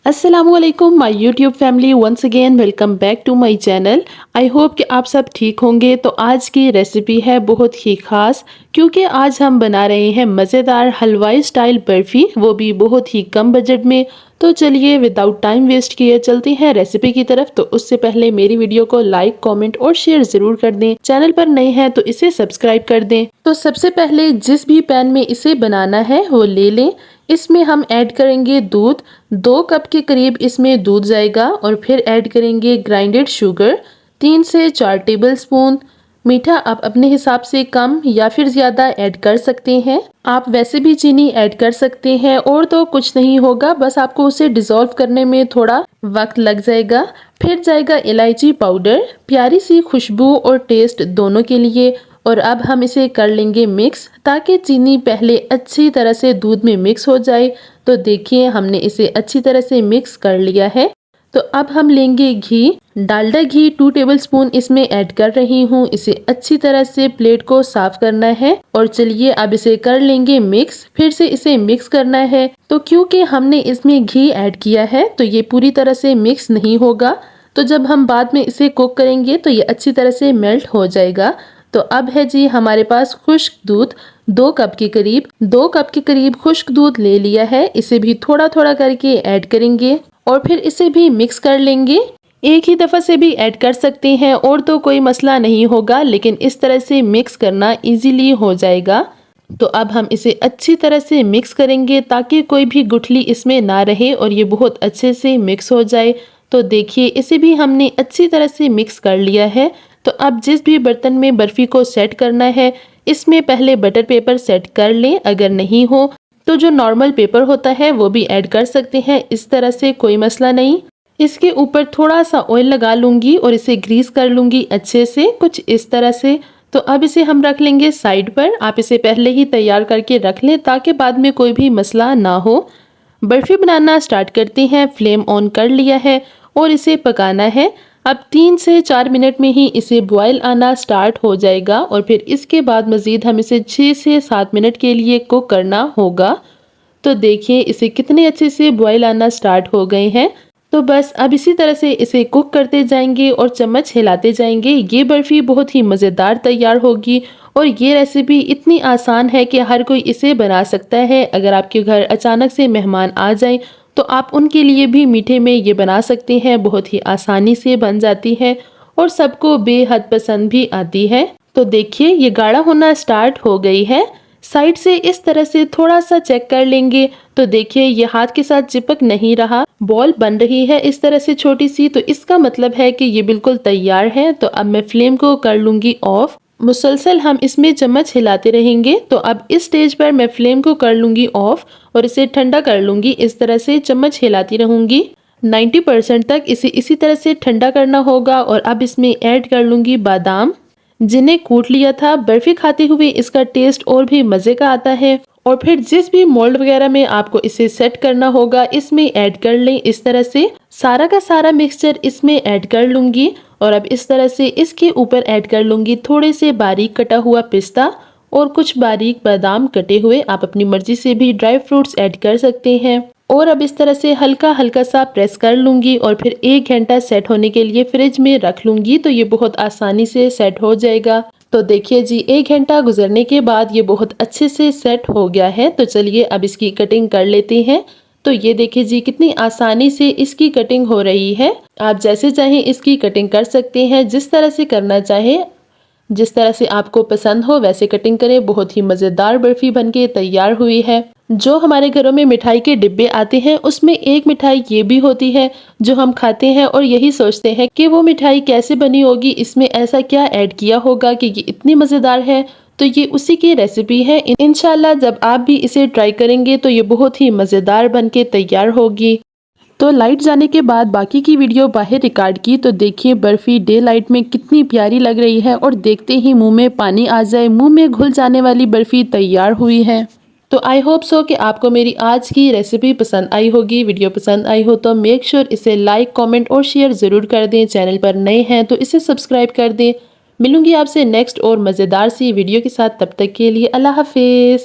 अस्सलामुअलैकुम my YouTube family, once again welcome back to my channel. I hope कि आप सब ठीक होंगे। तो आज की रेसिपी है बहुत ही ख़ास, क्योंकि आज हम बना रहे हैं मज़ेदार हलवाई स्टाइल बर्फ़ी, वो भी बहुत ही कम बजट में। तो चलिए विदाउट टाइम वेस्ट किए चलते हैं रेसिपी की तरफ। तो उससे पहले मेरी वीडियो को लाइक, कमेंट और शेयर ज़रूर कर दें। चैनल पर नए हैं तो इसे सब्सक्राइब कर दें। तो सबसे पहले जिस भी पैन में इसे बनाना है वो ले लें। इसमें हम ऐड करेंगे दूध, 2 कप के करीब इसमें दूध जाएगा। और फिर ऐड करेंगे ग्राइंडेड शुगर 3 से 4 टेबलस्पून। मीठा आप अपने हिसाब से कम या फिर ज़्यादा ऐड कर सकते हैं। आप वैसे भी चीनी ऐड कर सकते हैं। और तो कुछ नहीं होगा, बस आपको उसे डिज़ोल्व करने में थोड़ा वक्त लग जाएगा। फिर जाएगा इलायची पाउडर, प्यारी सी खुशबू और टेस्ट दोनों के लिए। और अब हम इसे कर लेंगे मिक्स, ताकि चीनी पहले अच्छी तरह से दूध में मिक्स हो जाए। तो देखिए हमने इसे अच्छी तरह से मिक्स कर लिया है। तो अब हम लेंगे घी, डालडा घी 2 टेबलस्पून इसमें ऐड कर रही हूँ। इसे अच्छी तरह से प्लेट को साफ करना है। और चलिए अब इसे कर लेंगे मिक्स। फिर से इसे मिक्स करना है। तो क्योंकि हमने इसमें घी ऐड किया है तो ये पूरी तरह से मिक्स नहीं होगा। तो जब हम बाद में इसे कुक करेंगे तो ये अच्छी तरह से मेल्ट हो जाएगा। तो अब है जी हमारे पास खुश्क दूध, 2 कप के करीब 2 कप के करीब खुश्क दूध ले लिया है। इसे भी थोड़ा थोड़ा करके ऐड करेंगे और फिर इसे भी मिक्स कर लेंगे। एक ही दफ़ा से भी ऐड कर सकते हैं और तो कोई मसला नहीं होगा, लेकिन इस तरह से मिक्स करना इजीली हो जाएगा। तो अब हम इसे अच्छी तरह से मिक्स करेंगे ताकि कोई भी गुठली इसमें ना रहे और ये बहुत अच्छे से मिक्स हो जाए। तो देखिए इसे भी हमने अच्छी तरह से मिक्स कर लिया है। तो अब जिस भी बर्तन में बर्फ़ी को सेट करना है, इसमें पहले बटर पेपर सेट कर लें। अगर नहीं हो तो जो नॉर्मल पेपर होता है वो भी ऐड कर सकते हैं, इस तरह से कोई मसला नहीं। इसके ऊपर थोड़ा सा ऑयल लगा लूँगी और इसे ग्रीस कर लूँगी अच्छे से, कुछ इस तरह से। तो अब इसे हम रख लेंगे साइड पर। आप इसे पहले ही तैयार करके रख लें ताकि बाद में कोई भी मसला ना हो। बर्फ़ी बनाना स्टार्ट करते हैं। फ्लेम ऑन कर लिया है और इसे पकाना है। अब 3 से 4 मिनट में ही इसे बॉयल आना स्टार्ट हो जाएगा। और फिर इसके बाद मज़ीद हम इसे 6 से 7 मिनट के लिए कुक करना होगा। तो देखिए इसे कितने अच्छे से बॉयल आना स्टार्ट हो गए हैं। तो बस अब इसी तरह से इसे कुक करते जाएंगे और चम्मच हिलाते जाएंगे। ये बर्फ़ी बहुत ही मज़ेदार तैयार होगी। और ये रेसिपी इतनी आसान है कि हर कोई इसे बना सकता है। अगर आपके घर अचानक से मेहमान आ जाएं तो आप उनके लिए भी मीठे में ये बना सकते हैं। बहुत ही आसानी से बन जाती है और सबको बेहद पसंद भी आती है। तो देखिए ये गाढ़ा होना स्टार्ट हो गई है। साइड से इस तरह से थोड़ा सा चेक कर लेंगे। तो देखिए ये हाथ के साथ चिपक नहीं रहा, बॉल बन रही है इस तरह से छोटी सी। तो इसका मतलब है कि ये बिल्कुल तैयार है। तो अब मैं फ्लेम को कर लूँगी ऑफ। मुसलसल हम इसमें चम्मच हिलाते रहेंगे। तो अब इस स्टेज पर मैं फ्लेम को कर लूँगी ऑफ और इसे ठंडा कर लूँगी। इस तरह से चम्मच हिलाती रहूँगी। 90% तक इसे इसी तरह से ठंडा करना होगा। और अब इसमें ऐड कर लूँगी बादाम, जिन्हें कूट लिया था। बर्फ़ी खाते हुए इसका टेस्ट और भी मज़े का आता है। और फिर जिस भी मोल्ड वगैरह में आपको इसे सेट करना होगा इसमें ऐड कर लें। इस तरह से सारा का सारा मिक्सचर इसमें ऐड कर लूँगी। और अब इस तरह से इसके ऊपर ऐड कर लूँगी थोड़े से बारीक कटा हुआ पिस्ता और कुछ बारीक बादाम कटे हुए। आप अपनी मर्जी से भी ड्राई फ्रूट्स ऐड कर सकते हैं। और अब इस तरह से हल्का हल्का सा प्रेस कर लूँगी और फिर 1 घंटा सेट होने के लिए फ्रिज में रख लूँगी। तो ये बहुत आसानी से सेट हो जाएगा। तो देखिए जी 1 घंटा गुजरने के बाद ये बहुत अच्छे से सेट हो गया है। तो चलिए अब इसकी कटिंग कर लेते हैं। तो ये देखिए जी कितनी आसानी से इसकी कटिंग हो रही है। आप जैसे चाहें इसकी कटिंग कर सकते हैं, जिस तरह से करना चाहें, जिस तरह से आपको पसंद हो वैसे कटिंग करें। बहुत ही मज़ेदार बर्फ़ी बनके तैयार हुई है। जो हमारे घरों में मिठाई के डिब्बे आते हैं उसमें एक मिठाई ये भी होती है जो हम खाते हैं और यही सोचते हैं कि वो मिठाई कैसे बनी होगी, इसमें ऐसा क्या ऐड किया होगा कि ये इतनी मज़ेदार है। तो ये उसी की रेसिपी है। इंशाल्लाह जब आप भी इसे ट्राई करेंगे तो ये बहुत ही मज़ेदार बनके तैयार होगी। तो लाइट जाने के बाद बाकी की वीडियो बाहर रिकॉर्ड की। तो देखिए बर्फ़ी डे लाइट में कितनी प्यारी लग रही है और देखते ही मुंह में पानी आ जाए, मुंह में घुल जाने वाली बर्फ़ी तैयार हुई है। तो आई होप सो कि आपको मेरी आज की रेसिपी पसंद आई होगी। वीडियो पसंद आई हो तो मेक श्योर इसे लाइक, कमेंट और शेयर ज़रूर कर दें। चैनल पर नए हैं तो इसे सब्सक्राइब कर दें। मिलूंगी आपसे नेक्स्ट और मज़ेदार सी वीडियो के साथ। तब तक के लिए अल्लाह हाफिज़।